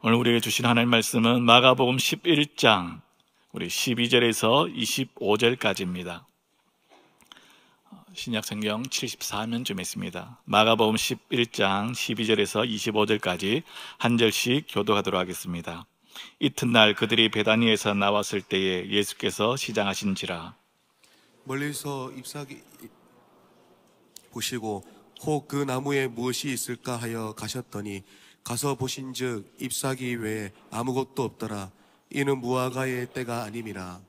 오늘 우리에게 주신 하나님 말씀은 마가복음 11장 우리 12절에서 25절까지입니다. 신약성경 74면쯤 있습니다. 마가복음 11장 12절에서 25절까지 한 절씩 교독하도록 하겠습니다. 이튿날 그들이 베다니에서 나왔을 때에 예수께서 시장하신지라. 멀리서 잎사귀 보시고 혹 그 나무에 무엇이 있을까 하여 가셨더니 가서 보신즉 잎사귀 외에 아무것도 없더라. 이는 무화과의 때가 아님이라.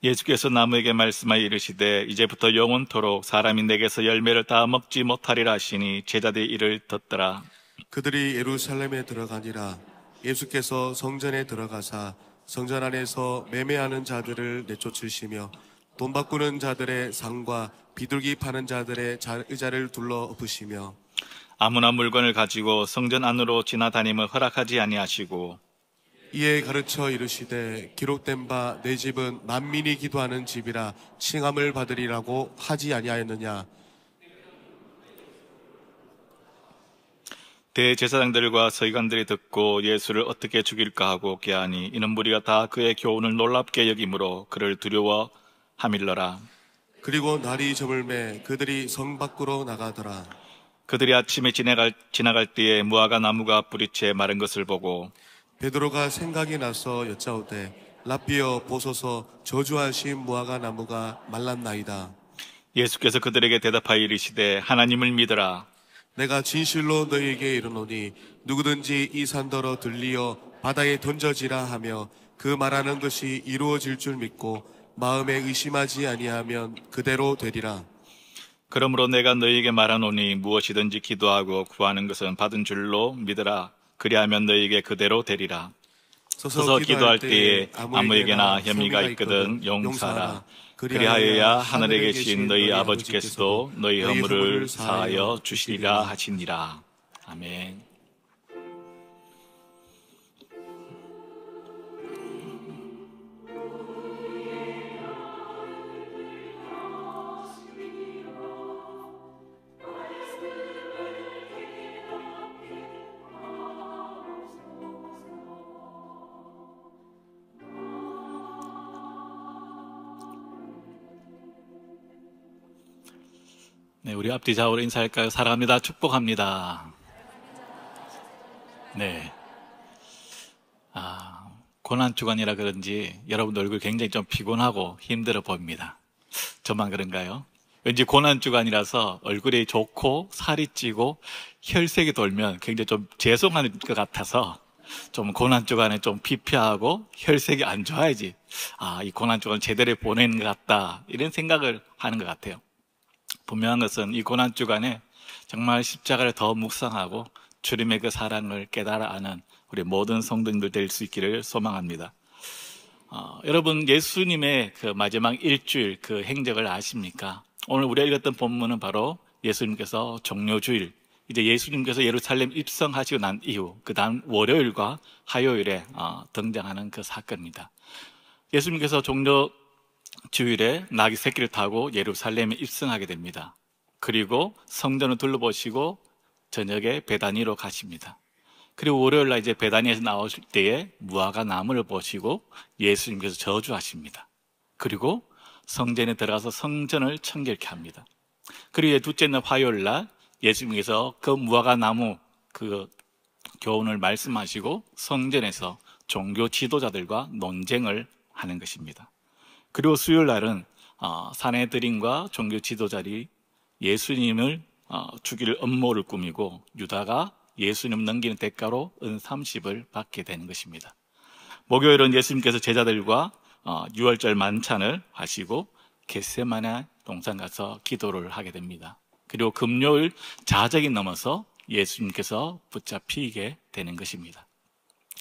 예수께서 나무에게 말씀하여 이르시되 이제부터 영원토록 사람이 내게서 열매를 다 먹지 못하리라 하시니 제자들이 이를 듣더라. 그들이 예루살렘에 들어가니라. 예수께서 성전에 들어가사 성전 안에서 매매하는 자들을 내쫓으시며 돈 바꾸는 자들의 상과 비둘기 파는 자들의 의자를 둘러 엎으시며 아무나 물건을 가지고 성전 안으로 지나다님을 허락하지 아니하시고 이에 가르쳐 이르시되 기록된 바 내 집은 만민이 기도하는 집이라 칭함을 받으리라고 하지 아니하였느냐. 대제사장들과 서기관들이 듣고 예수를 어떻게 죽일까 하고 꾀하니 이는 무리가 다 그의 교훈을 놀랍게 여기므로 그를 두려워함일러라. 그리고 날이 저물매 그들이 성 밖으로 나가더라. 그들이 아침에 지나갈 때에 무화과 나무가 뿌리채 마른 것을 보고 베드로가 생각이 나서 여짜오되 랍비여 보소서 저주하신 무화과 나무가 말랐나이다. 예수께서 그들에게 대답하여 이르시되 하나님을 믿으라. 내가 진실로 너희에게 이르노니 누구든지 이 산더러 들리어 바다에 던져지라 하며 그 말하는 것이 이루어질 줄 믿고 마음에 의심하지 아니하면 그대로 되리라. 그러므로 내가 너희에게 말하노니 무엇이든지 기도하고 구하는 것은 받은 줄로 믿으라. 그리하면 너희에게 그대로 되리라. 서서 기도할 때에 아무에게나 혐의가 있거든 용서하라. 그리하여야 하늘에 계신 너희 아버지께서도 너희 허물을 사하여 주시리라 하시니라. 아멘. 네, 우리 앞뒤 좌우로 인사할까요? 사랑합니다. 축복합니다. 네. 고난주간이라 그런지 여러분 얼굴 굉장히 좀 피곤하고 힘들어 보입니다. 저만 그런가요? 왠지 고난주간이라서 얼굴이 좋고 살이 찌고 혈색이 돌면 굉장히 좀 죄송할 것 같아서 좀 고난주간에 좀 피폐하고 혈색이 안 좋아야지 이 고난주간 제대로 보내는 것 같다 이런 생각을 하는 것 같아요. 분명한 것은 이 고난주간에 정말 십자가를 더 묵상하고 주님의 그 사랑을 깨달아 아는 우리 모든 성도님들 될 수 있기를 소망합니다. 여러분 예수님의 그 마지막 일주일 그 행적을 아십니까? 오늘 우리가 읽었던 본문은 바로 예수님께서 종료주일, 이제 예수님께서 예루살렘 입성하시고 난 이후 그 다음 월요일과 화요일에 등장하는 그 사건입니다. 예수님께서 주일에 나귀 새끼를 타고 예루살렘에 입성하게 됩니다. 그리고 성전을 둘러보시고 저녁에 베다니로 가십니다. 그리고 월요일날 이제 베다니에서 나오실 때에 무화과 나무를 보시고 예수님께서 저주하십니다. 그리고 성전에 들어가서 성전을 청결케 합니다. 그리고 둘째 날 화요일날 예수님께서 그 무화과 나무 그 교훈을 말씀하시고 성전에서 종교 지도자들과 논쟁을 하는 것입니다. 그리고 수요일 날은 산헤드린과 종교 지도자들이 예수님을 죽일 음모를 꾸미고 유다가 예수님을 넘기는 대가로 은 30을 받게 되는 것입니다. 목요일은 예수님께서 제자들과 유월절 만찬을 하시고 겟세마네 동산 가서 기도를 하게 됩니다. 그리고 금요일 자정이 넘어서 예수님께서 붙잡히게 되는 것입니다.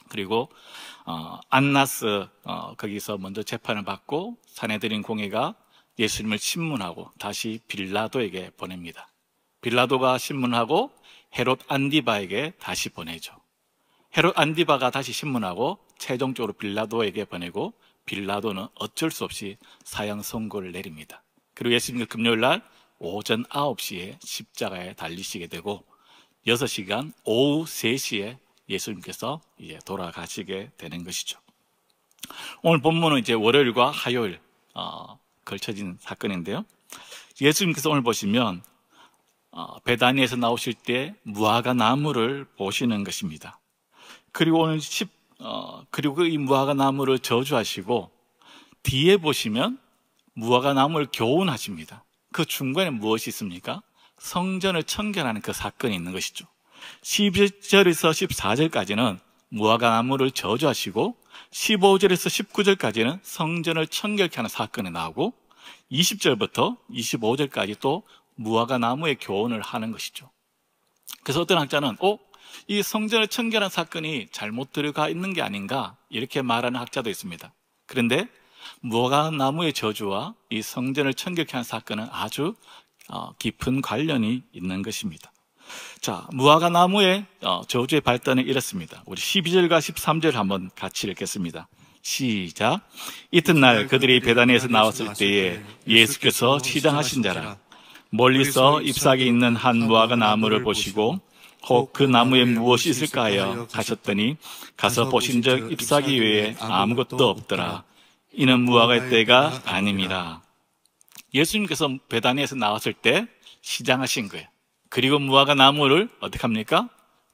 그리고 안나스 거기서 먼저 재판을 받고 산헤드린 공회가 예수님을 신문하고 다시 빌라도에게 보냅니다. 빌라도가 신문하고 헤롯 안디바에게 다시 보내죠. 헤롯 안디바가 다시 신문하고 최종적으로 빌라도에게 보내고 빌라도는 어쩔 수 없이 사형 선고를 내립니다. 그리고 예수님은 금요일 날 오전 9시에 십자가에 달리시게 되고 6시간 오후 3시에 예수님께서 이제 돌아가시게 되는 것이죠. 오늘 본문은 이제 월요일과 화요일 걸쳐진 사건인데요. 예수님께서 오늘 보시면 베다니에서 나오실 때 무화과 나무를 보시는 것입니다. 그리고 오늘 그리고 이 무화과 나무를 저주하시고 뒤에 보시면 무화과 나무를 교훈하십니다. 그 중간에 무엇이 있습니까? 성전을 청결하는 그 사건이 있는 것이죠. 12절에서 14절까지는 무화과 나무를 저주하시고 15절에서 19절까지는 성전을 청결케 하는 사건이 나오고 20절부터 25절까지 또 무화과 나무의 교훈을 하는 것이죠. 그래서 어떤 학자는 이 성전을 청결한 사건이 잘못 들어가 있는 게 아닌가 이렇게 말하는 학자도 있습니다. 그런데 무화과 나무의 저주와 이 성전을 청결케 하는 사건은 아주 깊은 관련이 있는 것입니다. 자, 무화과 나무의 저주의 발단은 이렇습니다. 우리 12절과 13절 한번 같이 읽겠습니다. 시작. 이튿날 그들이 베다니에서 나왔을 때에 예수께서 시장하신 자라 멀리서 잎사귀 있는 한 무화과 나무를 보시고 혹 그 나무에 무엇이 있을까 하여 가셨더니 가서 보신즉 잎사귀 외에 아무것도 없더라. 이는 무화과의 때가 아님이라. 예수님께서 베다니에서 나왔을 때 시장하신 거예요. 그리고 무화과 나무를 어떻게 합니까?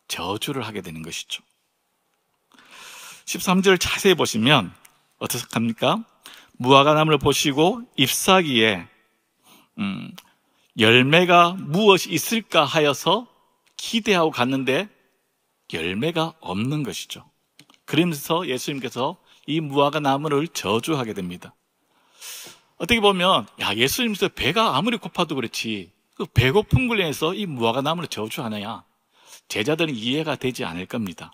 저주를 하게 되는 것이죠. 13절을 자세히 보시면 어떻게 합니까? 무화과 나무를 보시고 잎사귀에 열매가 무엇이 있을까 하여서 기대하고 갔는데 열매가 없는 것이죠. 그러면서 예수님께서 이 무화과 나무를 저주하게 됩니다. 어떻게 보면 예수님께서 배가 아무리 고파도 그렇지 그 배고픈 걸 인해서 이 무화과 나무를 저주하느냐, 제자들은 이해가 되지 않을 겁니다.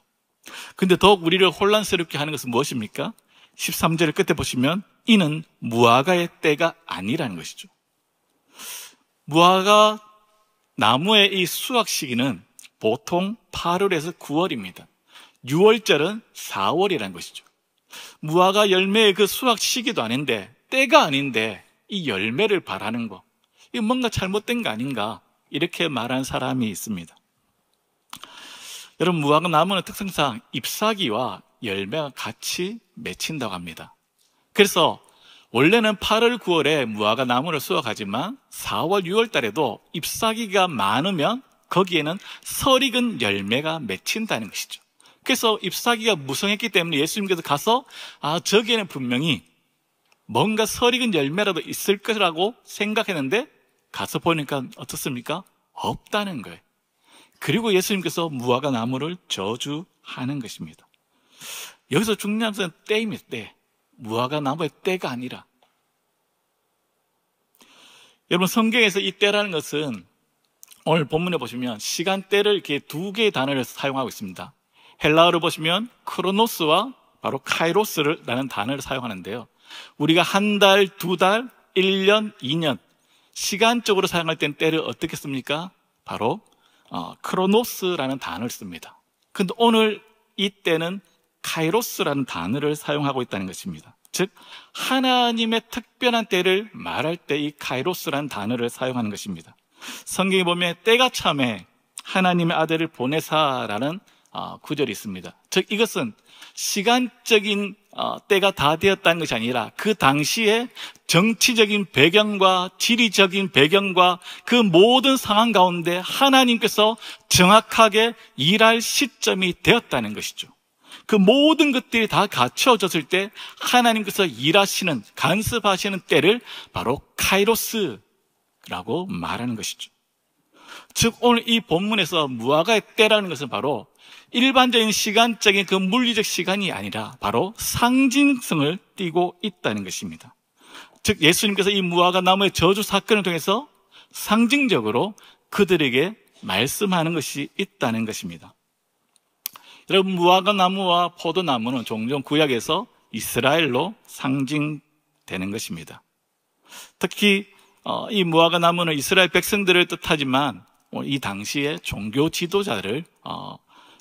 근데 더욱 우리를 혼란스럽게 하는 것은 무엇입니까? 13절 끝에 보시면 이는 무화과의 때가 아니라는 것이죠. 무화과 나무의 이 수확 시기는 보통 8월에서 9월입니다. 6월절은 4월이라는 것이죠. 무화과 열매의 그 수확 시기도 아닌데, 때가 아닌데 이 열매를 바라는 거, 이거 뭔가 잘못된 거 아닌가 이렇게 말한 사람이 있습니다. 여러분, 무화과 나무는 특성상 잎사귀와 열매가 같이 맺힌다고 합니다. 그래서 원래는 8월, 9월에 무화과 나무를 수확하지만 4월, 6월 달에도 잎사귀가 많으면 거기에는 설익은 열매가 맺힌다는 것이죠. 그래서 잎사귀가 무성했기 때문에 예수님께서 가서 저기에는 분명히 뭔가 설익은 열매라도 있을 거라고 생각했는데 가서 보니까 어떻습니까? 없다는 거예요. 그리고 예수님께서 무화과 나무를 저주하는 것입니다. 여기서 중요한 것은 때입니다. 때. 무화과 나무의 때가 아니라. 여러분, 성경에서 이 때라는 것은 오늘 본문에 보시면 시간대를 이렇게 두 개의 단어를 사용하고 있습니다. 헬라어로 보시면 크로노스와 바로 카이로스라는 단어를 사용하는데요. 우리가 한 달, 두 달, 1년, 2년 시간적으로 사용할 때는 때를 어떻게 씁니까? 바로 크로노스라는 단어를 씁니다. 그런데 오늘 이 때는 카이로스라는 단어를 사용하고 있다는 것입니다. 즉 하나님의 특별한 때를 말할 때 이 카이로스라는 단어를 사용하는 것입니다. 성경에 보면 때가 참에 하나님의 아들을 보내사라는 구절이 있습니다. 즉 이것은 시간적인 때가 다 되었다는 것이 아니라 그 당시에 정치적인 배경과 지리적인 배경과 그 모든 상황 가운데 하나님께서 정확하게 일할 시점이 되었다는 것이죠. 그 모든 것들이 다 갖춰졌을 때 하나님께서 일하시는, 간섭하시는 때를 바로 카이로스라고 말하는 것이죠. 즉 오늘 이 본문에서 무화과의 때라는 것은 바로 일반적인 시간적인 그 물리적 시간이 아니라 바로 상징성을 띠고 있다는 것입니다. 즉 예수님께서 이 무화과 나무의 저주 사건을 통해서 상징적으로 그들에게 말씀하는 것이 있다는 것입니다. 여러분, 무화과 나무와 포도나무는 종종 구약에서 이스라엘로 상징되는 것입니다. 특히 이 무화과 나무는 이스라엘 백성들을 뜻하지만 이 당시에 종교 지도자를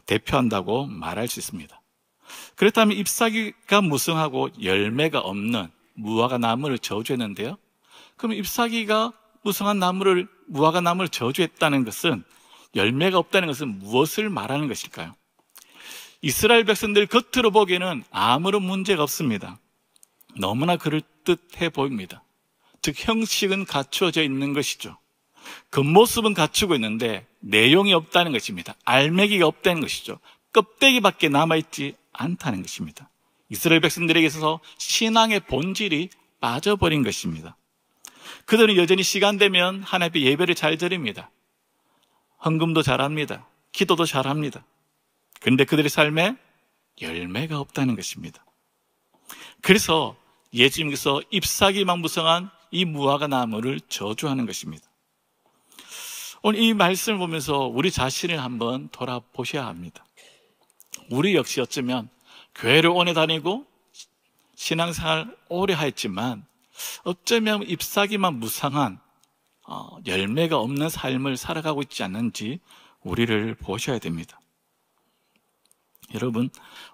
대표한다고 말할 수 있습니다. 그렇다면 잎사귀가 무성하고 열매가 없는 무화과 나무를 저주했는데요. 그럼 잎사귀가 무성한 무화과 나무를 저주했다는 것은, 열매가 없다는 것은 무엇을 말하는 것일까요? 이스라엘 백성들 겉으로 보기에는 아무런 문제가 없습니다. 너무나 그럴듯해 보입니다. 즉 형식은 갖추어져 있는 것이죠. 겉모습은 갖추고 있는데 내용이 없다는 것입니다. 알맹이가 없다는 것이죠. 껍데기밖에 남아있지 않다는 것입니다. 이스라엘 백성들에게 있어서 신앙의 본질이 빠져버린 것입니다. 그들은 여전히 시간 되면 하나님 앞에 예배를 잘 드립니다. 헌금도 잘합니다. 기도도 잘합니다. 그런데 그들의 삶에 열매가 없다는 것입니다. 그래서 예수님께서 잎사귀만 무성한 이 무화과 나무를 저주하는 것입니다. 오늘 이 말씀을 보면서 우리 자신을 한번 돌아보셔야 합니다. 우리 역시 어쩌면 교회를 오래 다니고 신앙생활 오래 했지만 어쩌면 잎사귀만 무성한 열매가 없는 삶을 살아가고 있지 않는지 우리를 보셔야 됩니다. 여러분,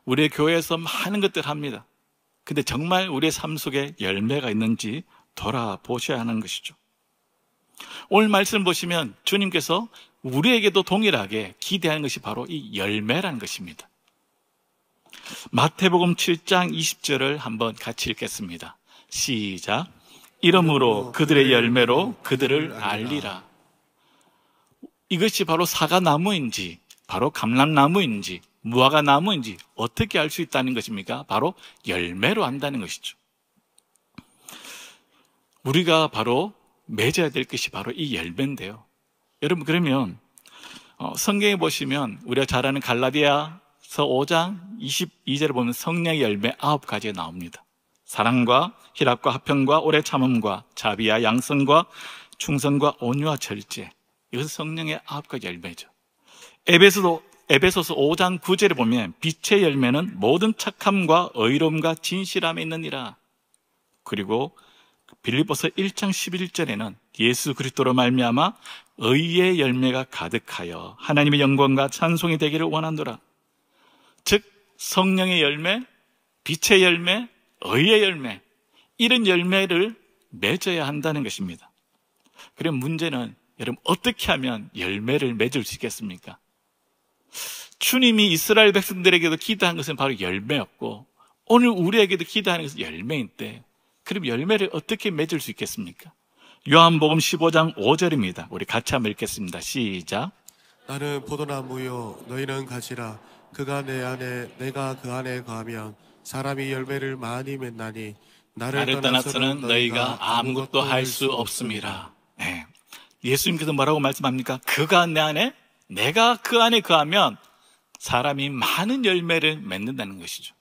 우리의 교회에서 많은 것들을 합니다. 근데 정말 우리의 삶 속에 열매가 있는지 돌아보셔야 하는 것이죠. 오늘 말씀 보시면 주님께서 우리에게도 동일하게 기대하는 것이 바로 이 열매라는 것입니다. 마태복음 7장 20절을 한번 같이 읽겠습니다. 시작. 이러므로 그들의 열매로 그들을 알리라. 이것이 바로 사과나무인지 바로 감람나무인지 무화과나무인지 어떻게 알 수 있다는 것입니까? 바로 열매로 안다는 것이죠. 우리가 바로 맺어야 될 것이 바로 이 열매인데요. 여러분, 그러면 성경에 보시면 우리가 잘 아는 갈라디아서 5장 22절을 보면 성령의 열매 9가지가 나옵니다. 사랑과 희락과 화평과 오래 참음과 자비와 양선과 충성과 온유와 절제. 이것은 성령의 9가지 열매죠. 에베소서 5장 9절에 보면 빛의 열매는 모든 착함과 의로움과 진실함에 있느니라. 그리고 빌립보서 1장 11절에는 예수 그리스도로 말미암아 의의 열매가 가득하여 하나님의 영광과 찬송이 되기를 원하노라. 즉 성령의 열매, 빛의 열매, 의의 열매, 이런 열매를 맺어야 한다는 것입니다. 그럼 문제는 여러분 어떻게 하면 열매를 맺을 수 있겠습니까? 주님이 이스라엘 백성들에게도 기도한 것은 바로 열매였고 오늘 우리에게도 기도하는 것은 열매인데 그럼 열매를 어떻게 맺을 수 있겠습니까? 요한복음 15장 5절입니다. 우리 같이 한번 읽겠습니다. 시작. 나는 포도나무요 너희는 가지라. 그가 내 안에 내가 그 안에 거하면 사람이 열매를 많이 맺나니 나를 떠나서는 너희가 아무것도 할 수 없습니다. 네. 예수님께서 뭐라고 말씀합니까? 그가 내 안에 내가 그 안에 거하면 사람이 많은 열매를 맺는다는 것이죠.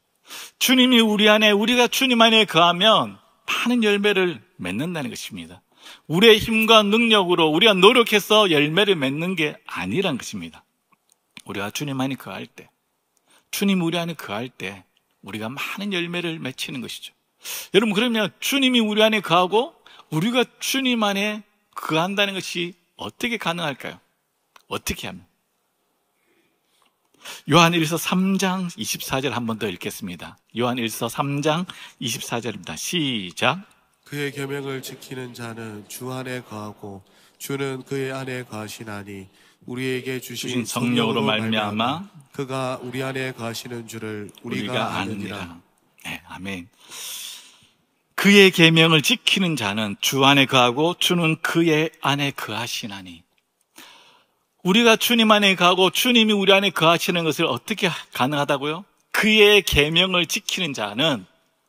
주님이 우리 안에, 우리가 주님 안에 거하면 많은 열매를 맺는다는 것입니다. 우리의 힘과 능력으로 우리가 노력해서 열매를 맺는 게 아니란 것입니다. 우리가 주님 안에 거할 때, 주님 우리 안에 거할 때 우리가 많은 열매를 맺히는 것이죠. 여러분, 그러면 주님이 우리 안에 거하고 우리가 주님 안에 거한다는 것이 어떻게 가능할까요? 어떻게 하면? 요한일서 3장 24절 한 번 더 읽겠습니다. 요한일서 3장 24절입니다. 시작. 그의 계명을 지키는 자는 주 안에 거하고 주는 그의 안에 거하시나니 우리에게 주신 성령으로 말미암아 그가 우리 안에 거하시는 줄을 우리가 아느니라. 네, 아멘. 그의 계명을 지키는 자는 주 안에 거하고 주는 그의 안에 거하시나니. 우리가 주님 안에 거하고 주님이 우리 안에 거하시는 것을 어떻게 가능하다고요? 그의 계명을 지키는 자는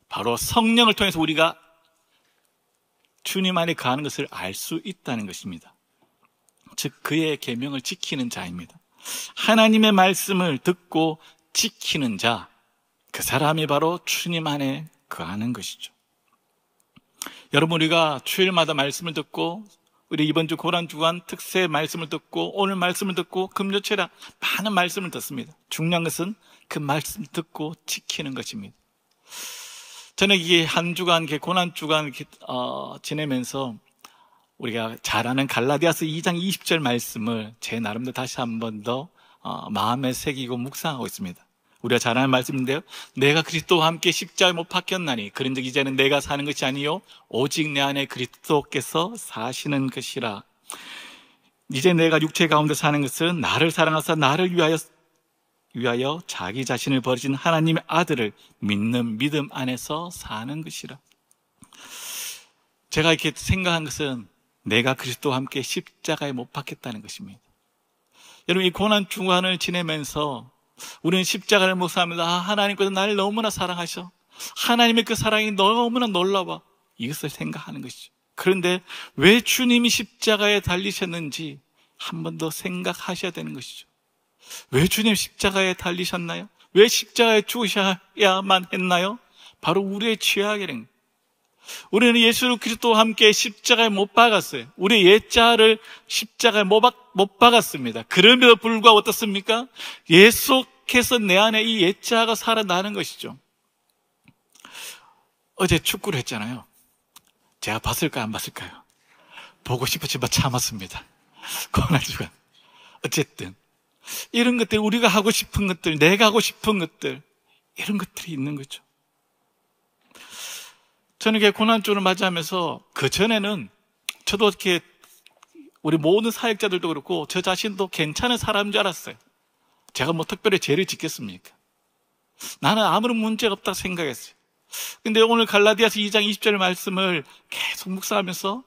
바로 성령을 통해서 우리가 주님 안에 거하는 것을 알 수 있다는 것입니다. 즉 그의 계명을 지키는 자입니다. 하나님의 말씀을 듣고 지키는 자, 그 사람이 바로 주님 안에 거하는 것이죠. 여러분, 우리가 주일마다 말씀을 듣고 우리 이번 주 고난주간 특세 말씀을 듣고 오늘 말씀을 듣고 금요철에 많은 말씀을 듣습니다. 중요한 것은 그 말씀을 듣고 지키는 것입니다. 저는 이게 한 주간 고난주간 지내면서 우리가 잘 아는 갈라디아서 2장 20절 말씀을 제 나름대로 다시 한 번 더 마음에 새기고 묵상하고 있습니다. 우리가 잘 아는 말씀인데요. 내가 그리스도와 함께 십자가에 못 박혔나니 그런즉 이제는 내가 사는 것이 아니요 오직 내 안에 그리스도께서 사시는 것이라. 이제 내가 육체 가운데 사는 것은 나를 사랑하사 나를 위하여 위하여 자기 자신을 버리신 하나님의 아들을 믿는 믿음 안에서 사는 것이라. 제가 이렇게 생각한 것은 내가 그리스도와 함께 십자가에 못 박혔다는 것입니다. 여러분, 이 고난 주간을 지내면서 우리는 십자가를 묵상하면서 하나님께서 나를 너무나 사랑하셔, 하나님의 그 사랑이 너무나 놀라워, 이것을 생각하는 것이죠. 그런데 왜 주님이 십자가에 달리셨는지 한 번 더 생각하셔야 되는 것이죠. 왜 주님 십자가에 달리셨나요? 왜 십자가에 죽으셔야만 했나요? 바로 우리의 죄악이라는, 우리는 예수 그리스도와 함께 십자가에 못 박았어요. 우리 옛자를 십자가에 못 박았습니다. 그럼에도 불구하고 어떻습니까? 예수께서 내 안에 이 옛자가 살아나는 것이죠. 어제 축구를 했잖아요. 제가 봤을까요, 안 봤을까요? 보고 싶었지만 참았습니다. 고난주간. 어쨌든 이런 것들, 우리가 하고 싶은 것들, 내가 하고 싶은 것들, 이런 것들이 있는 거죠. 저는 이렇게 고난주를 맞이하면서 그전에는 저도 이렇게 우리 모든 사역자들도 그렇고 저 자신도 괜찮은 사람인 줄 알았어요. 제가 뭐 특별히 죄를 짓겠습니까? 나는 아무런 문제가 없다고 생각했어요. 근데 오늘 갈라디아서 2장 20절 말씀을 계속 묵상하면서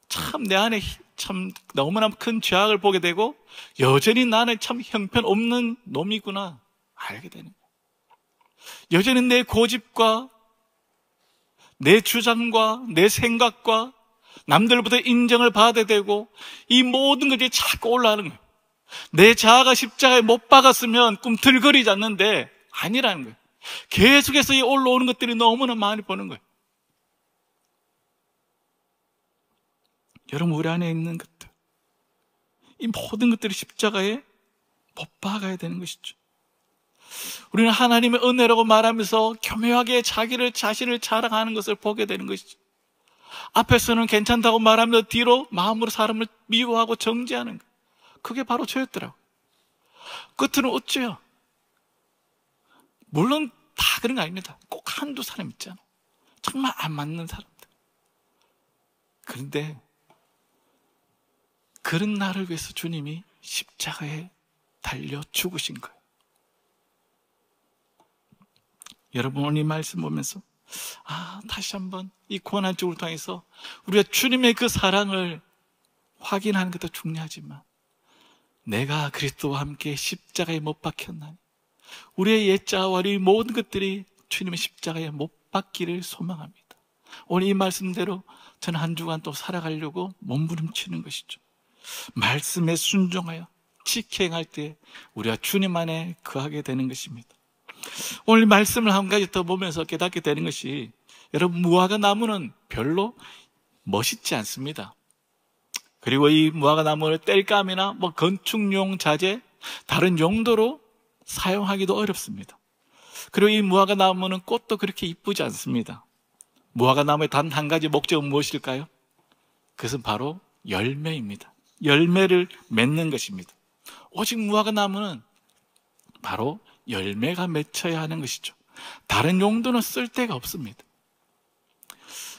참 내 안에 참 너무나 큰 죄악을 보게 되고 여전히 나는 참 형편없는 놈이구나 알게 되는 거예요. 여전히 내 고집과 내 주장과 내 생각과 남들보다 인정을 받아야 되고 이 모든 것들이 자꾸 올라가는 거예요. 내 자아가 십자가에 못 박았으면 꿈틀거리지 않는데 아니라는 거예요. 계속해서 이 올라오는 것들이 너무나 많이 보는 거예요. 여러분, 우리 안에 있는 것들, 이 모든 것들이 십자가에 못 박아야 되는 것이죠. 우리는 하나님의 은혜라고 말하면서 교묘하게 자신을 자랑하는 것을 보게 되는 것이죠. 앞에서는 괜찮다고 말하면서 뒤로 마음으로 사람을 미워하고 정죄하는 것, 그게 바로 죄였더라고요. 끝으로는 어째요? 물론 다 그런 거 아닙니다. 꼭 한두 사람 있잖아요. 정말 안 맞는 사람들. 그런데 그런 나를 위해서 주님이 십자가에 달려 죽으신 거예요. 여러분, 오늘 이 말씀 보면서 다시 한번 이 고난주를 통해서 우리가 주님의 그 사랑을 확인하는 것도 중요하지만 내가 그리스도와 함께 십자가에 못 박혔나니 우리의 옛자와 우리 모든 것들이 주님의 십자가에 못 박기를 소망합니다. 오늘 이 말씀대로 저는 한 주간 또 살아가려고 몸부림치는 것이죠. 말씀에 순종하여 직행할 때 우리가 주님 안에 거하게 되는 것입니다. 오늘 말씀을 한 가지 더 보면서 깨닫게 되는 것이, 여러분, 무화과 나무는 별로 멋있지 않습니다. 그리고 이 무화과 나무를 땔감이나 건축용 자재, 다른 용도로 사용하기도 어렵습니다. 그리고 이 무화과 나무는 꽃도 그렇게 이쁘지 않습니다. 무화과 나무의 단 한 가지 목적은 무엇일까요? 그것은 바로 열매입니다. 열매를 맺는 것입니다. 오직 무화과 나무는 바로 열매가 맺혀야 하는 것이죠. 다른 용도는 쓸 데가 없습니다.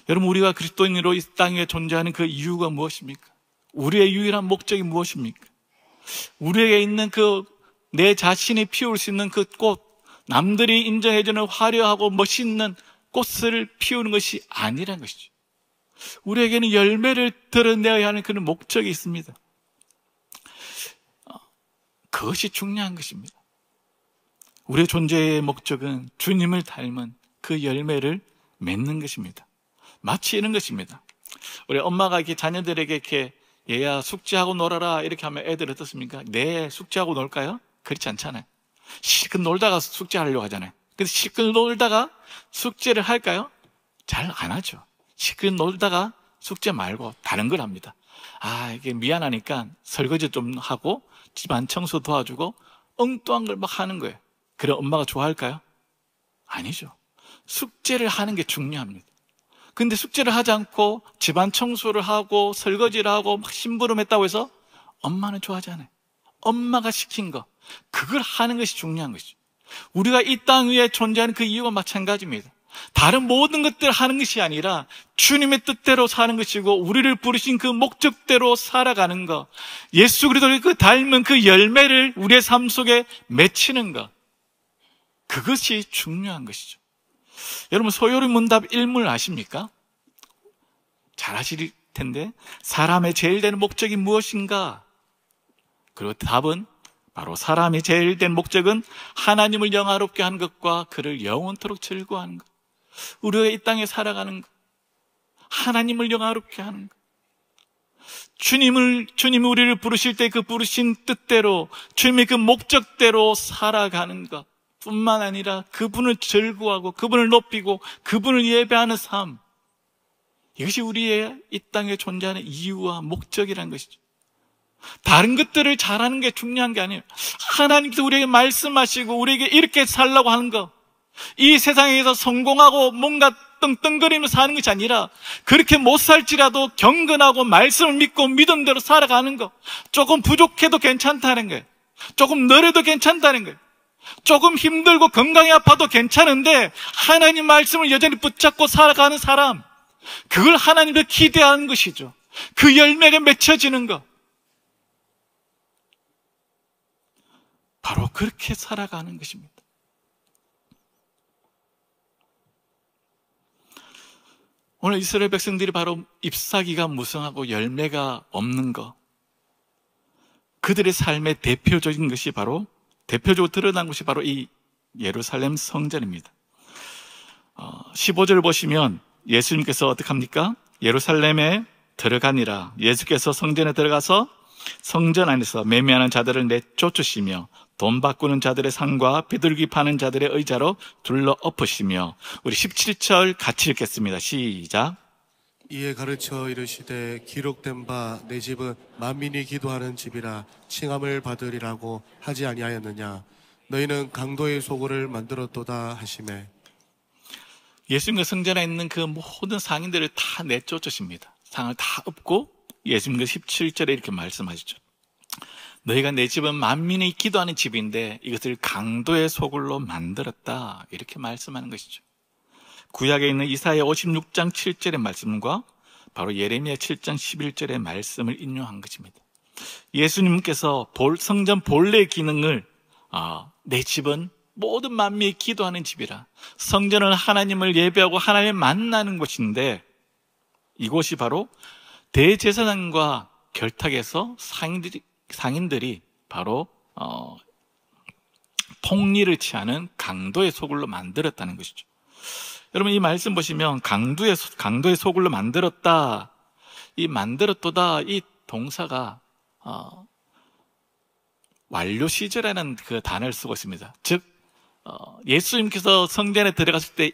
여러분, 우리가 그리스도인으로 이 땅에 존재하는 그 이유가 무엇입니까? 우리의 유일한 목적이 무엇입니까? 우리에게 있는 그 내 자신이 피울 수 있는 그 꽃, 남들이 인정해주는 화려하고 멋있는 꽃을 피우는 것이 아니라는 것이죠. 우리에게는 열매를 드러내야 하는 그런 목적이 있습니다. 그것이 중요한 것입니다. 우리의 존재의 목적은 주님을 닮은 그 열매를 맺는 것입니다. 마치 이런 것입니다. 우리 엄마가 이렇게 자녀들에게 이렇게 얘야 숙제하고 놀아라 이렇게 하면 애들 어떻습니까? 네, 숙제하고 놀까요? 그렇지 않잖아요. 실컷 놀다가 숙제하려고 하잖아요. 근데 실컷 놀다가 숙제를 할까요? 잘 안 하죠. 실컷 놀다가 숙제 말고 다른 걸 합니다. 이게 미안하니까 설거지 좀 하고 집안 청소 도와주고 엉뚱한 걸 막 하는 거예요. 그래 엄마가 좋아할까요? 아니죠. 숙제를 하는 게 중요합니다. 근데 숙제를 하지 않고 집안 청소를 하고 설거지를 하고 막 심부름했다고 해서 엄마는 좋아하지 않아요. 엄마가 시킨 거, 그걸 하는 것이 중요한 것이죠. 우리가 이 땅 위에 존재하는 그 이유가 마찬가지입니다. 다른 모든 것들 하는 것이 아니라 주님의 뜻대로 사는 것이고 우리를 부르신 그 목적대로 살아가는 것, 예수 그리스도를 그 닮은 그 열매를 우리의 삶 속에 맺히는 것, 그것이 중요한 것이죠. 여러분 소요리 문답 1물 아십니까? 잘 아실 텐데 사람의 제일 된 목적이 무엇인가? 그리고 답은 바로 사람의 제일 된 목적은 하나님을 영화롭게 하는 것과 그를 영원토록 즐거워하는 것, 우리가 이 땅에 살아가는 것, 하나님을 영화롭게 하는 것, 주님이 우리를 부르실 때 그 부르신 뜻대로 주님의 그 목적대로 살아가는 것 뿐만 아니라 그분을 즐거워하고 그분을 높이고 그분을 예배하는 삶, 이것이 우리의 이 땅에 존재하는 이유와 목적이라는 것이죠. 다른 것들을 잘하는 게 중요한 게 아니에요. 하나님께서 우리에게 말씀하시고 우리에게 이렇게 살라고 하는 것, 이 세상에서 성공하고 뭔가 떵떵거리면서 사는 것이 아니라 그렇게 못 살지라도 경건하고 말씀을 믿고 믿음대로 살아가는 것, 조금 부족해도 괜찮다는 거예요. 조금 느려도 괜찮다는 거예요. 조금 힘들고 건강이 아파도 괜찮은데 하나님 말씀을 여전히 붙잡고 살아가는 사람, 그걸 하나님을 기대하는 것이죠. 그 열매가 맺혀지는 것, 바로 그렇게 살아가는 것입니다. 오늘 이스라엘 백성들이 바로 잎사귀가 무성하고 열매가 없는 것, 그들의 삶의 대표적인 것이 바로, 대표적으로 드러난 것이 바로 이 예루살렘 성전입니다. 15절 보시면 예수님께서 어떻게 합니까? 예루살렘에 들어가니라. 예수께서 성전에 들어가서 성전 안에서 매매하는 자들을 내쫓으시며 돈 바꾸는 자들의 상과 비둘기 파는 자들의 의자로 둘러 엎으시며. 우리 17절 같이 읽겠습니다. 시작. 이에 가르쳐 이르시되 기록된 바 내 집은 만민이 기도하는 집이라 칭함을 받으리라고 하지 아니하였느냐. 너희는 강도의 소굴을 만들었도다 하시매. 예수님과 성전에 있는 그 모든 상인들을 다 내쫓으십니다. 상을 다 엎고 예수님과 17절에 이렇게 말씀하시죠. 너희가 내 집은 만민이 기도하는 집인데 이것을 강도의 소굴로 만들었다, 이렇게 말씀하는 것이죠. 구약에 있는 이사야 56장 7절의 말씀과 바로 예레미야 7장 11절의 말씀을 인용한 것입니다. 예수님께서 성전 본래의 기능을 내 집은 모든 만민이 기도하는 집이라, 성전은 하나님을 예배하고 하나님을 만나는 곳인데 이곳이 바로 대제사장과 결탁해서 상인들이 바로 폭리를 취하는 강도의 소굴로 만들었다는 것이죠. 여러분 이 말씀 보시면 강도의 소굴로 만들었다, 이 만들었도다, 이 동사가 완료 시제라는 그 단어를 쓰고 있습니다. 즉 예수님께서 성전에 들어갔을 때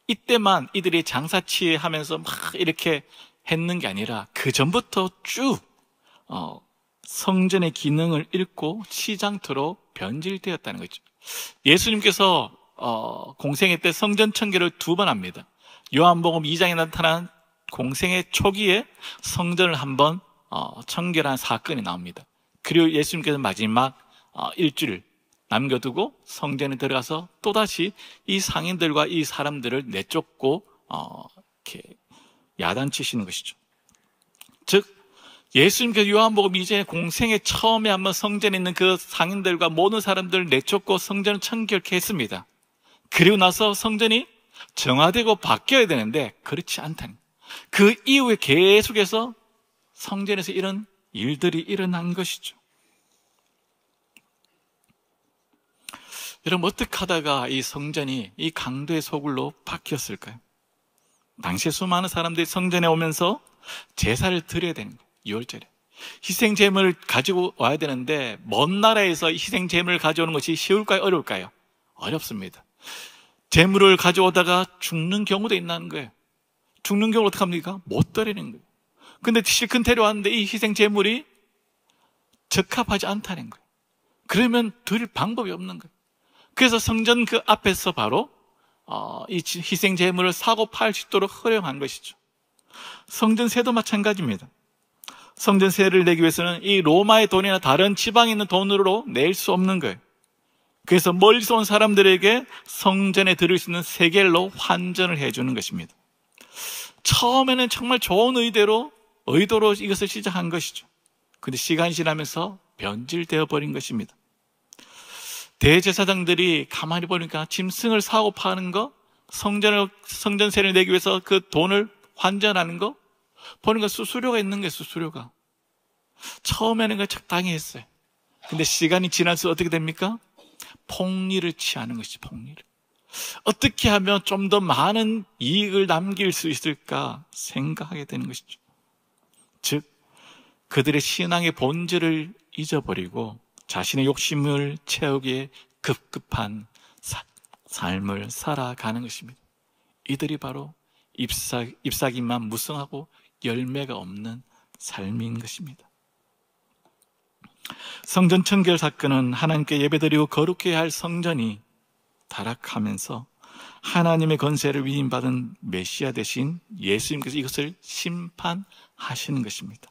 이때만 이들이 장사치하면서 막 이렇게 했는 게 아니라 그 전부터 쭉 성전의 기능을 잃고 시장터로 변질되었다는 거죠. 예수님께서 공생애 때 성전 청결을 2번 합니다. 요한복음 2장에 나타난 공생애 초기에 성전을 한번 청결한 사건이 나옵니다. 그리고 예수님께서 마지막 일주일 남겨두고 성전에 들어가서 또다시 이 상인들과 이 사람들을 내쫓고 이렇게 야단치시는 것이죠. 즉 예수님께서 요한복음 2장에 공생애 처음에 한번 성전에 있는 그 상인들과 모든 사람들을 내쫓고 성전을 청결케 했습니다. 그리고 나서 성전이 정화되고 바뀌어야 되는데 그렇지 않다는, 그 이후에 계속해서 성전에서 이런 일들이 일어난 것이죠. 여러분 어떻게 하다가 이 성전이 이 강도의 소굴로 바뀌었을까요? 당시에 수많은 사람들이 성전에 오면서 제사를 드려야 되는 거예요. 6월절에 희생제물을 가지고 와야 되는데 먼 나라에서 희생제물을 가져오는 것이 쉬울까요? 어려울까요? 어렵습니다. 제물을 가져오다가 죽는 경우도 있는 거예요. 죽는 경우 어떻게 합니까? 못 드리는 거예요. 근데 실컷 데려왔는데 이 희생제물이 적합하지 않다는 거예요. 그러면 드릴 방법이 없는 거예요. 그래서 성전 그 앞에서 바로 이 희생제물을 사고 팔 수 있도록 허용한 것이죠. 성전세도 마찬가지입니다. 성전세를 내기 위해서는 이 로마의 돈이나 다른 지방에 있는 돈으로 낼 수 없는 거예요. 그래서 멀리서 온 사람들에게 성전에 들을 수 있는 세겔로 환전을 해주는 것입니다. 처음에는 정말 좋은 의도로 이것을 시작한 것이죠. 그런데 시간이 지나면서 변질되어 버린 것입니다. 대제사장들이 가만히 보니까 짐승을 사고 파는 거, 성전세를 내기 위해서 그 돈을 환전하는 거, 보니까 수수료가 있는 거예요, 수수료가. 처음에는 그 적당히 했어요. 근데 시간이 지나서 어떻게 됩니까? 폭리를 취하는 것이 폭리를. 어떻게 하면 좀 더 많은 이익을 남길 수 있을까 생각하게 되는 것이죠. 즉, 그들의 신앙의 본질을 잊어버리고 자신의 욕심을 채우기에 급급한 삶을 살아가는 것입니다. 이들이 바로 잎사귀만 무성하고 열매가 없는 삶인 것입니다. 성전 청결 사건은 하나님께 예배드리고 거룩해야 할 성전이 타락하면서 하나님의 권세를 위임받은 메시아 대신 예수님께서 이것을 심판하시는 것입니다.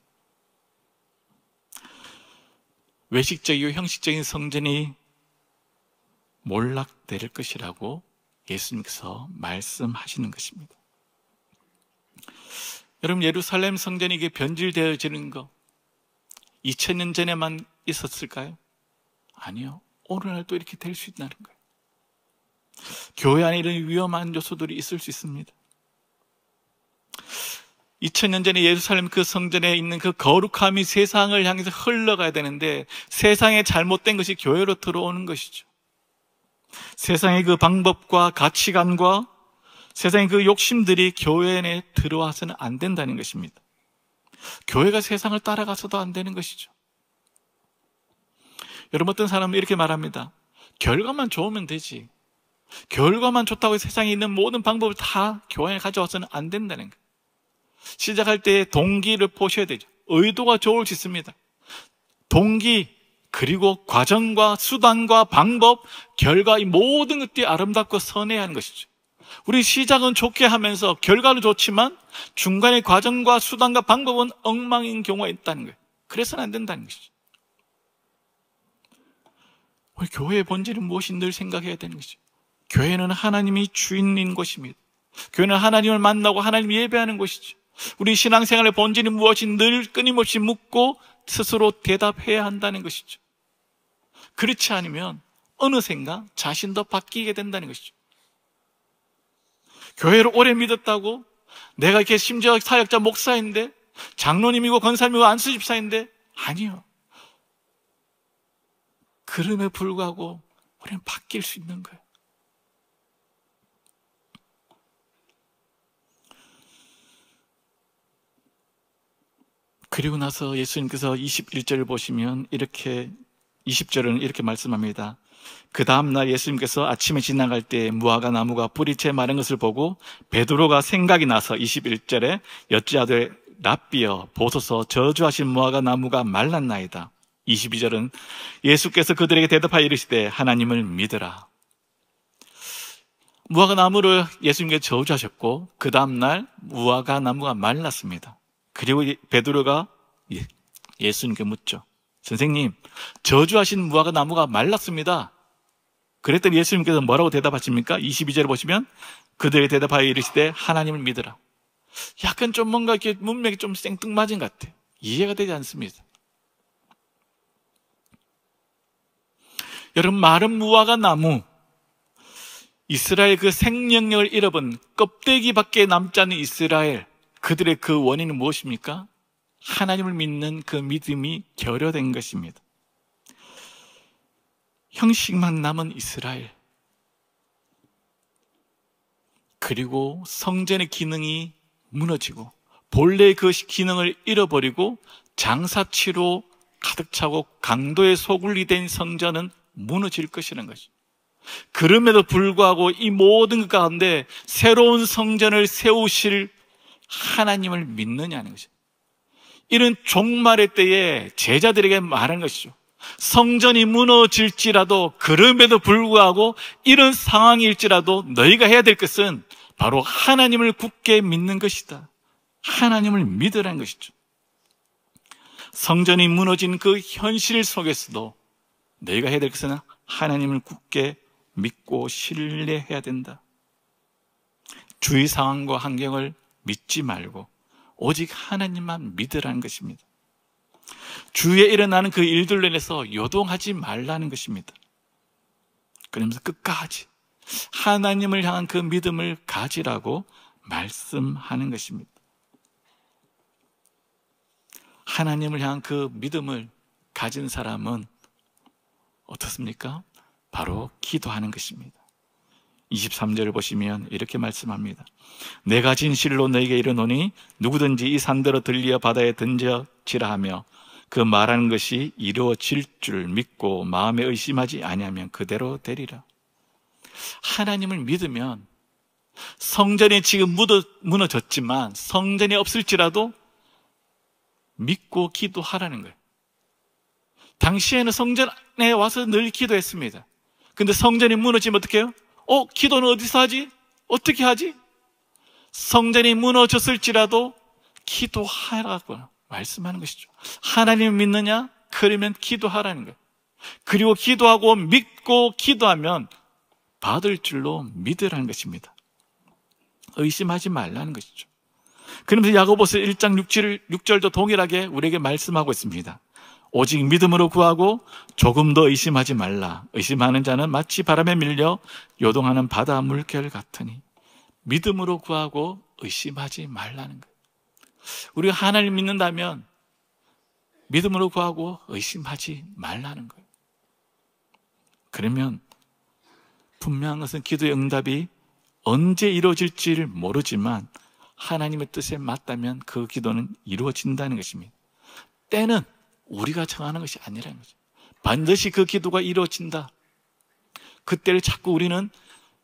외식적이고 형식적인 성전이 몰락될 것이라고 예수님께서 말씀하시는 것입니다. 여러분, 예루살렘 성전이 이게 변질되어지는 거 2000년 전에만 있었을까요? 아니요. 오늘날도 이렇게 될 수 있다는 거예요. 교회 안에 이런 위험한 요소들이 있을 수 있습니다. 2000년 전에 예루살렘 그 성전에 있는 그 거룩함이 세상을 향해서 흘러가야 되는데 세상에 잘못된 것이 교회로 들어오는 것이죠. 세상의 그 방법과 가치관과 세상의 그 욕심들이 교회 안에 들어와서는 안 된다는 것입니다. 교회가 세상을 따라가서도 안 되는 것이죠. 여러분, 어떤 사람은 이렇게 말합니다. 결과만 좋으면 되지. 결과만 좋다고 세상에 있는 모든 방법을 다 교회 안에 가져와서는 안 된다는 거예요. 시작할 때 동기를 보셔야 되죠. 의도가 좋을 수 있습니다. 동기, 그리고 과정과 수단과 방법, 결과, 이 모든 것들이 아름답고 선해야 하는 것이죠. 우리 시작은 좋게 하면서 결과는 좋지만 중간의 과정과 수단과 방법은 엉망인 경우가 있다는 거예요. 그래서는 안 된다는 것이죠. 우리 교회의 본질은 무엇이 늘 생각해야 되는 것이죠. 교회는 하나님이 주인인 곳입니다. 교회는 하나님을 만나고 하나님 예배하는 곳이죠. 우리 신앙생활의 본질이 무엇이 늘 끊임없이 묻고 스스로 대답해야 한다는 것이죠. 그렇지 않으면 어느샌가 자신도 바뀌게 된다는 것이죠. 교회를 오래 믿었다고 내가 이렇게 심지어 사역자 목사인데 장로님이고 권사님이고 안수집사인데 아니요. 그럼에 불구하고 우리는 바뀔 수 있는 거예요. 그리고 나서 예수님께서 21절을 보시면 20절은 이렇게 말씀합니다. 그 다음날 예수님께서 아침에 지나갈 때 무화과 나무가 뿌리 채 마른 것을 보고 베드로가 생각이 나서 21절에 여짜되 랍비여 보소서 저주하신 무화과 나무가 말랐나이다. 22절은 예수께서 그들에게 대답하여 이르시되 하나님을 믿으라. 무화과 나무를 예수님께 저주하셨고 그 다음날 무화과 나무가 말랐습니다. 그리고 베드로가 예수님께 묻죠. 선생님, 저주하신 무화과 나무가 말랐습니다. 그랬더니 예수님께서 뭐라고 대답하십니까? 22절에 보시면 그들에게 대답하여 이르시되 하나님을 믿으라. 약간 좀 뭔가 이렇게 문맥이 좀 생뚱맞은 것 같아요. 이해가 되지 않습니다. 여러분, 마른 무화과 나무, 이스라엘 그 생명력을 잃어본 껍데기밖에 남지 않은 이스라엘, 그들의 그 원인은 무엇입니까? 하나님을 믿는 그 믿음이 결여된 것입니다. 형식만 남은 이스라엘, 그리고 성전의 기능이 무너지고 본래의 그 기능을 잃어버리고 장사치로 가득 차고 강도의 소굴이 된 성전은 무너질 것이라는 것이죠. 그럼에도 불구하고 이 모든 것 가운데 새로운 성전을 세우실 하나님을 믿느냐는 것이죠. 이런 종말의 때에 제자들에게 말한 것이죠. 성전이 무너질지라도 그럼에도 불구하고 이런 상황일지라도 너희가 해야 될 것은 바로 하나님을 굳게 믿는 것이다. 하나님을 믿으라는 것이죠. 성전이 무너진 그 현실 속에서도 너희가 해야 될 것은 하나님을 굳게 믿고 신뢰해야 된다. 주위 상황과 환경을 믿지 말고 오직 하나님만 믿으라는 것입니다. 주위에 일어나는 그 일들로 인해서 요동하지 말라는 것입니다. 그러면서 끝까지 하나님을 향한 그 믿음을 가지라고 말씀하는 것입니다. 하나님을 향한 그 믿음을 가진 사람은 어떻습니까? 바로 기도하는 것입니다. 23절을 보시면 이렇게 말씀합니다. 내가 진실로 너에게 이르노니 누구든지 이 산대로 들리어 바다에 던져지라 하며 그 말하는 것이 이루어질 줄 믿고 마음에 의심하지 아니하면 그대로 되리라. 하나님을 믿으면 성전이 지금 무너졌지만 성전이 없을지라도 믿고 기도하라는 거예요. 당시에는 성전에 와서 늘 기도했습니다. 근데 성전이 무너지면 어떻게 해요? 기도는 어디서 하지? 어떻게 하지? 성전이 무너졌을지라도 기도하라고 말씀하는 것이죠. 하나님을 믿느냐? 그러면 기도하라는 거예요. 그리고 기도하고 믿고 기도하면 받을 줄로 믿으라는 것입니다. 의심하지 말라는 것이죠. 그러면서 야고보서 1장 6절도 동일하게 우리에게 말씀하고 있습니다. 오직 믿음으로 구하고 조금 더 의심하지 말라. 의심하는 자는 마치 바람에 밀려 요동하는 바다 물결 같으니. 믿음으로 구하고 의심하지 말라는 거예요. 우리가 하나님 믿는다면 믿음으로 구하고 의심하지 말라는 거예요. 그러면 분명한 것은 기도의 응답이 언제 이루어질지를 모르지만 하나님의 뜻에 맞다면 그 기도는 이루어진다는 것입니다. 때는 우리가 정하는 것이 아니라는 거죠. 반드시 그 기도가 이루어진다. 그때를 자꾸 우리는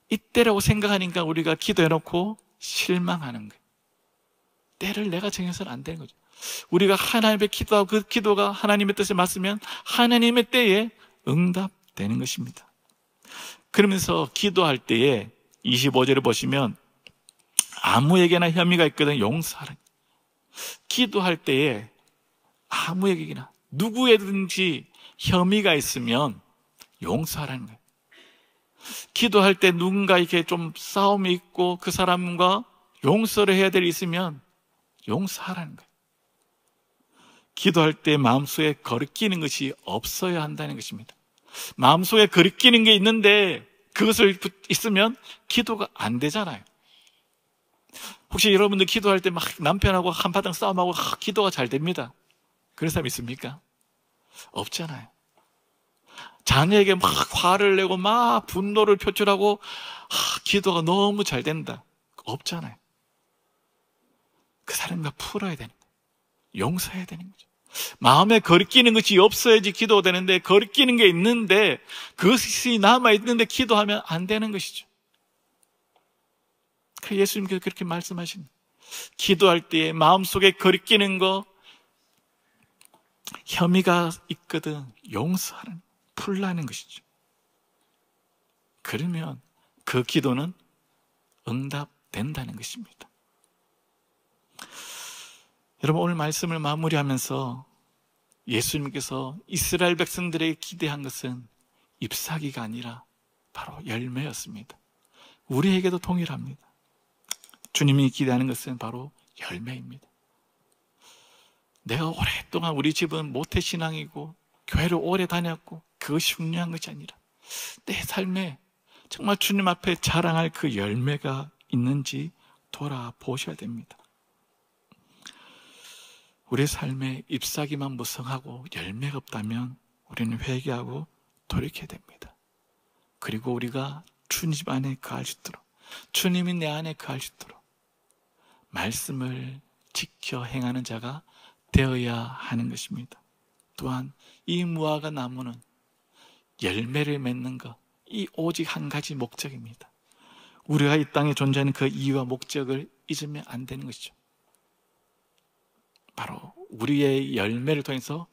이때라고 생각하니까 우리가 기도해놓고 실망하는 거예요. 때를 내가 정해서는 안 되는 거죠. 우리가 하나님의 기도하고 그 기도가 하나님의 뜻에 맞으면 하나님의 때에 응답되는 것입니다. 그러면서 기도할 때에 25절을 보시면 아무에게나 혐의가 있거든 용서하라. 기도할 때에 아무에게나 누구에든지 혐의가 있으면 용서하라는 거예요. 기도할 때 누군가에게 좀 싸움이 있고 그 사람과 용서를 해야 될 일이 있으면 용서하라는 거예요. 기도할 때 마음속에 거리끼는 것이 없어야 한다는 것입니다. 마음속에 거리끼는 게 있는데 그것을 있으면 기도가 안 되잖아요. 혹시 여러분들 기도할 때 막 남편하고 한바탕 싸움하고 기도가 잘 됩니다. 그런 사람 있습니까? 없잖아요. 자녀에게 막 화를 내고 막 분노를 표출하고 기도가 너무 잘 된다. 없잖아요. 그 사람과 풀어야 되는 거예요. 용서해야 되는 거죠. 마음에 거리끼는 것이 없어야지 기도가 되는데 거리끼는 게 있는데 그것이 남아있는데 기도하면 안 되는 것이죠. 예수님께서 그렇게 말씀하십니다. 기도할 때 마음속에 거리끼는 거 혐의가 있거든 용서하는 풀라는 것이죠. 그러면 그 기도는 응답된다는 것입니다. 여러분 오늘 말씀을 마무리하면서 예수님께서 이스라엘 백성들에게 기대한 것은 잎사귀가 아니라 바로 열매였습니다. 우리에게도 동일합니다. 주님이 기대하는 것은 바로 열매입니다. 내가 오랫동안 우리 집은 모태신앙이고 교회를 오래 다녔고 그것이 중요한 것이 아니라 내 삶에 정말 주님 앞에 자랑할 그 열매가 있는지 돌아보셔야 됩니다. 우리의 삶에 잎사귀만 무성하고 열매가 없다면 우리는 회개하고 돌이켜야 됩니다. 그리고 우리가 주님 안에 거할 수 있도록 주님이 내 안에 거할 수 있도록 말씀을 지켜 행하는 자가 되어야 하는 것입니다. 또한 이 무화과 나무는 열매를 맺는 것, 이 오직 한 가지 목적입니다. 우리가 이 땅에 존재하는 그 이유와 목적을 잊으면 안 되는 것이죠. 바로 우리의 열매를 통해서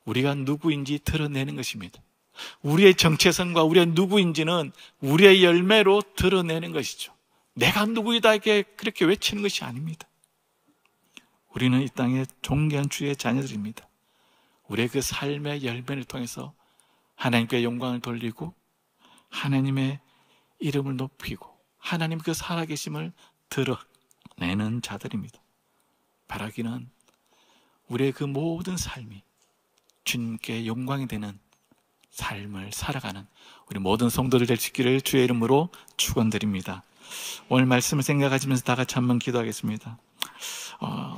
우리가 누구인지 드러내는 것입니다. 우리의 정체성과 우리의 누구인지는 우리의 열매로 드러내는 것이죠. 내가 누구이다 이렇게 그렇게 외치는 것이 아닙니다. 우리는 이 땅의 존귀한 주의 자녀들입니다. 우리의 그 삶의 열매를 통해서 하나님께 영광을 돌리고 하나님의 이름을 높이고 하나님 그 살아계심을 드러내는 자들입니다. 바라기는 우리의 그 모든 삶이 주님께 영광이 되는 삶을 살아가는 우리 모든 성도들 될 수 있기를 주의 이름으로 축원드립니다. 오늘 말씀을 생각하시면서 다 같이 한번 기도하겠습니다.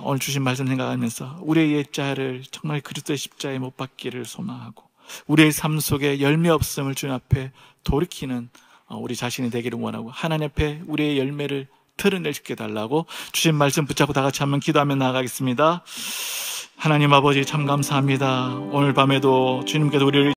오늘 주신 말씀 생각하면서 우리의 옛자를 정말 그리스도의 십자가에 못 박기를 소망하고 우리의 삶 속에 열매 없음을 주님 앞에 돌이키는 우리 자신이 되기를 원하고 하나님 앞에 우리의 열매를 드러낼 수 있게 달라고 주신 말씀 붙잡고 다 같이 한번 기도하며 나아가겠습니다. 하나님 아버지 참 감사합니다. 오늘 밤에도 주님께서 우리를